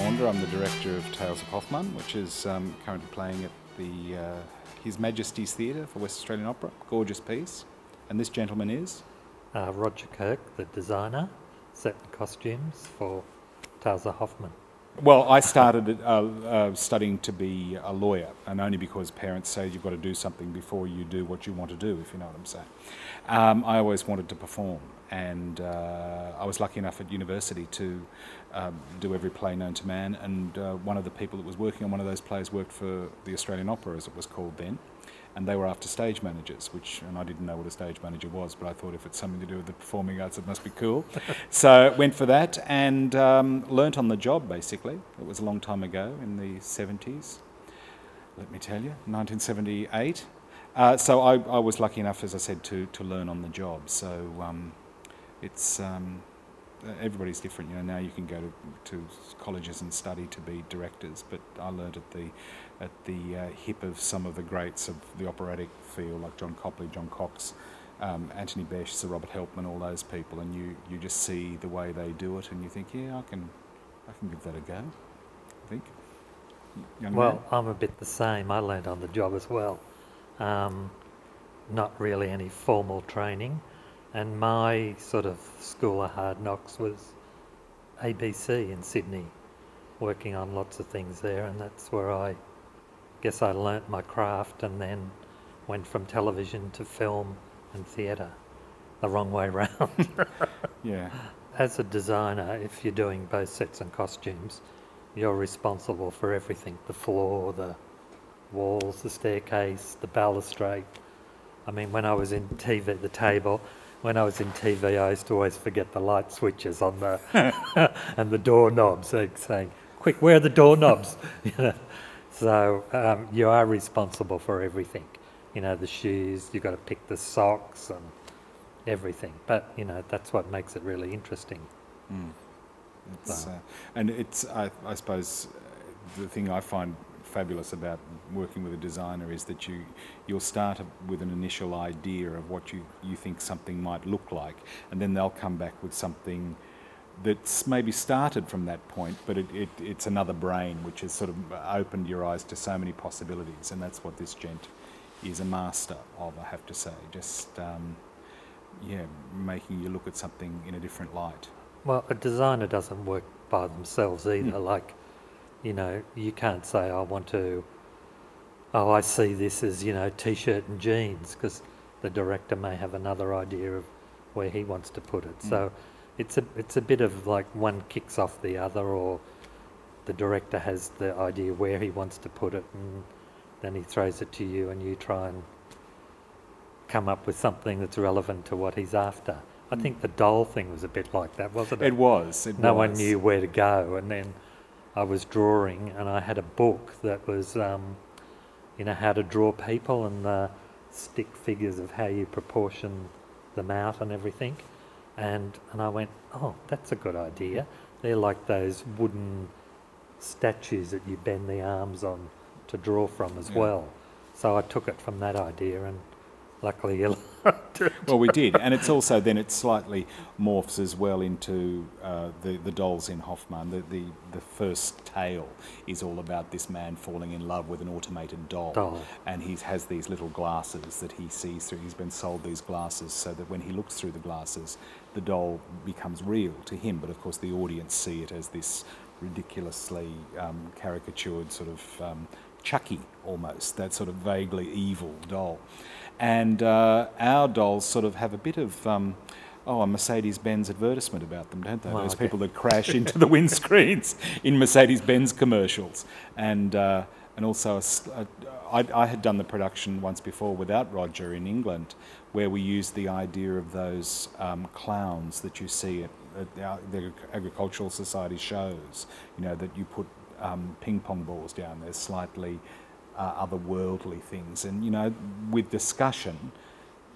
Maunder. I'm the director of Tales of Hoffman, which is currently playing at the His Majesty's Theatre for West Australian Opera. Gorgeous piece. And this gentleman is? Roger Kirk, the designer, set and costumes for Tales of Hoffman. Well, I started studying to be a lawyer, and only because parents say you've got to do something before you do what you want to do, if you know what I'm saying. I always wanted to perform, and I was lucky enough at university to do every play known to man, and one of the people that was working on one of those plays worked for the Australian Opera, as it was called then, and they were after stage managers, and I didn't know what a stage manager was, but I thought if it's something to do with the performing arts, it must be cool. So went for that and learnt on the job, basically. It was a long time ago, in the 70s, let me tell you, 1978. So I was lucky enough, as I said, to learn on the job. So it's everybody's different. You know, now you can go to colleges and study to be directors, but I learnt at the hip of some of the greats of the operatic field, like John Copley, John Cox, Anthony Besch, Sir Robert Helpman, all those people, and you just see the way they do it, and you think, yeah, I can give that a go. I think. Well, I'm a bit the same. I learned on the job as well. Not really any formal training, and my sort of school of hard knocks was ABC in Sydney, working on lots of things there, and that's where I guess I learnt my craft, and then went from television to film and theatre, the wrong way round. Yeah. As a designer, if you're doing both sets and costumes, you're responsible for everything: the floor, the walls, the staircase, the balustrade. I mean, when I was in TV, the table, when I was in TV, I used to always forget the light switches on the and the doorknobs, saying, "Quick, where are the doorknobs?" You know? So you are responsible for everything. You know, the shoes, you've got to pick the socks and everything. But, you know, that's what makes it really interesting. Mm. And it's, I suppose, the thing I find fabulous about working with a designer is that you'll start with an initial idea of what you think something might look like, and then they'll come back with something that's maybe started from that point, but it's another brain which has sort of opened your eyes to so many possibilities, and that's what this gent is a master of, I have to say. Just, making you look at something in a different light. Well, a designer doesn't work by themselves either. Like, you know, you can't say, I see this as, you know, T-shirt and jeans, because the director may have another idea of where he wants to put it. So it's a bit of like one kicks off the other, or the director has the idea where he wants to put it, and then he throws it to you, and you try and come up with something that's relevant to what he's after. I think the doll thing was a bit like that, wasn't it? It was. No one knew where to go, and then I was drawing, and I had a book that was, you know, how to draw people, and the stick figures of how you proportion them out and everything. And I went, oh, that's a good idea. They're like those wooden statues that you bend the arms on to draw from as well. So I took it from that idea, and luckily you liked it. Well, we did, and it's also then it slightly morphs as well into the dolls in Hoffman. The first tale is all about this man falling in love with an automated doll. And he has these little glasses that he sees through. He's been sold these glasses so that when he looks through the glasses, the doll becomes real to him, but of course the audience see it as this ridiculously caricatured sort of Chucky almost, that sort of vaguely evil doll. And our dolls sort of have a bit of a Mercedes-Benz advertisement about them, don't they? Well, those people that crash into the windscreens in Mercedes-Benz commercials. And also I had done the production once before without Roger in England, where we used the idea of those clowns that you see at the Agricultural Society shows, you know, that you put ping pong balls down. There's slightly otherworldly things, and you know, with discussion,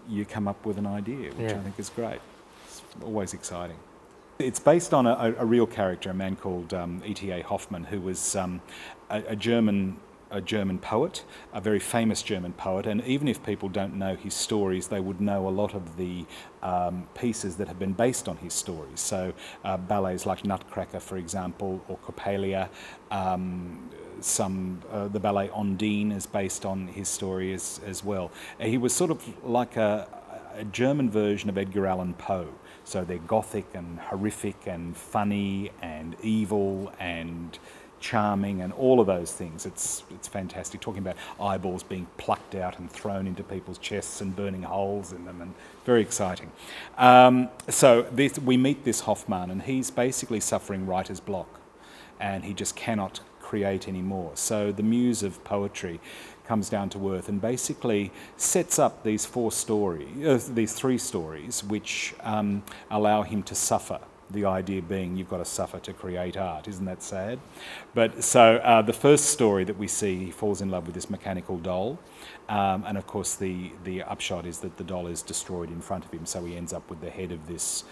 you come up with an idea, which I think is great. It's always exciting. It's based on a real character, a man called E.T.A. Hoffman, who was a German a German poet, a very famous German poet, and even if people don't know his stories, they would know a lot of the pieces that have been based on his stories. So ballets like Nutcracker, for example, or Coppelia. The ballet Ondine is based on his story as well. He was sort of like a German version of Edgar Allan Poe. So they're gothic and horrific and funny and evil and charming and all of those things. It's fantastic, talking about eyeballs being plucked out and thrown into people's chests and burning holes in them, and very exciting. We meet this Hoffman, and he's basically suffering writer's block, and he just cannot create anymore. So the muse of poetry comes down to earth and basically sets up these these three stories, which allow him to suffer. The idea being you've got to suffer to create art. Isn't that sad? But so the first story that we see, he falls in love with this mechanical doll, and of course the upshot is that the doll is destroyed in front of him, so he ends up with the head of this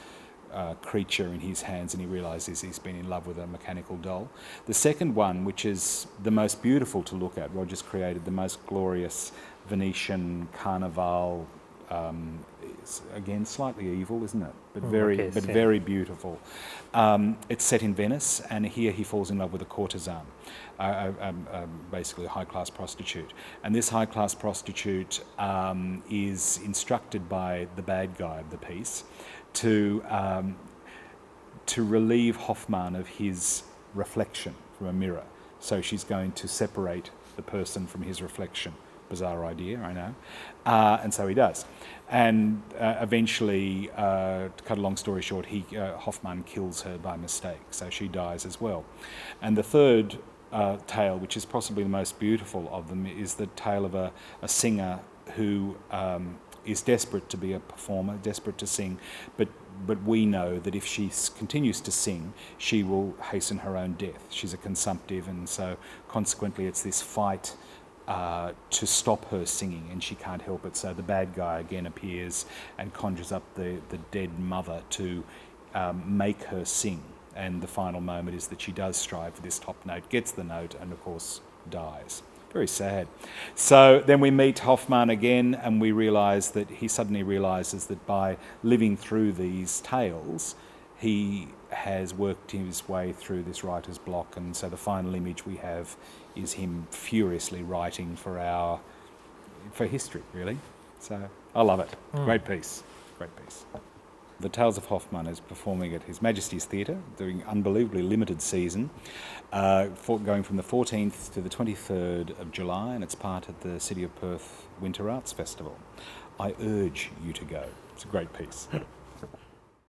creature in his hands, and he realises he's been in love with a mechanical doll. The second one, which is the most beautiful to look at, Roger's created the most glorious Venetian carnival. It's, again, slightly evil, isn't it? But very beautiful. It's set in Venice, and here he falls in love with a courtesan, basically a high-class prostitute. And this high-class prostitute is instructed by the bad guy of the piece to relieve Hoffman of his reflection from a mirror. So she's going to separate the person from his reflection. Bizarre idea, I know. And so he does. And eventually, to cut a long story short, Hoffman kills her by mistake, so she dies as well. And the third tale, which is possibly the most beautiful of them, is the tale of a singer who is desperate to be a performer, desperate to sing, but we know that if she continues to sing, she will hasten her own death. She's a consumptive, and so consequently it's this fight to stop her singing, and she can't help it. So the bad guy again appears and conjures up the dead mother to make her sing. And the final moment is that she does strive for this top note, gets the note, and of course dies. Very sad. So then we meet Hoffman again, and we realise that he suddenly realises that by living through these tales, he has worked his way through this writer's block, and so the final image we have is him furiously writing for history, really. So I love it. Great piece. Great piece. The Tales of Hoffman is performing at His Majesty's Theatre, doing unbelievably limited season, going from the 14th to the 23rd of July, and it's part of the City of Perth Winter Arts Festival. I urge you to go. It's a great piece.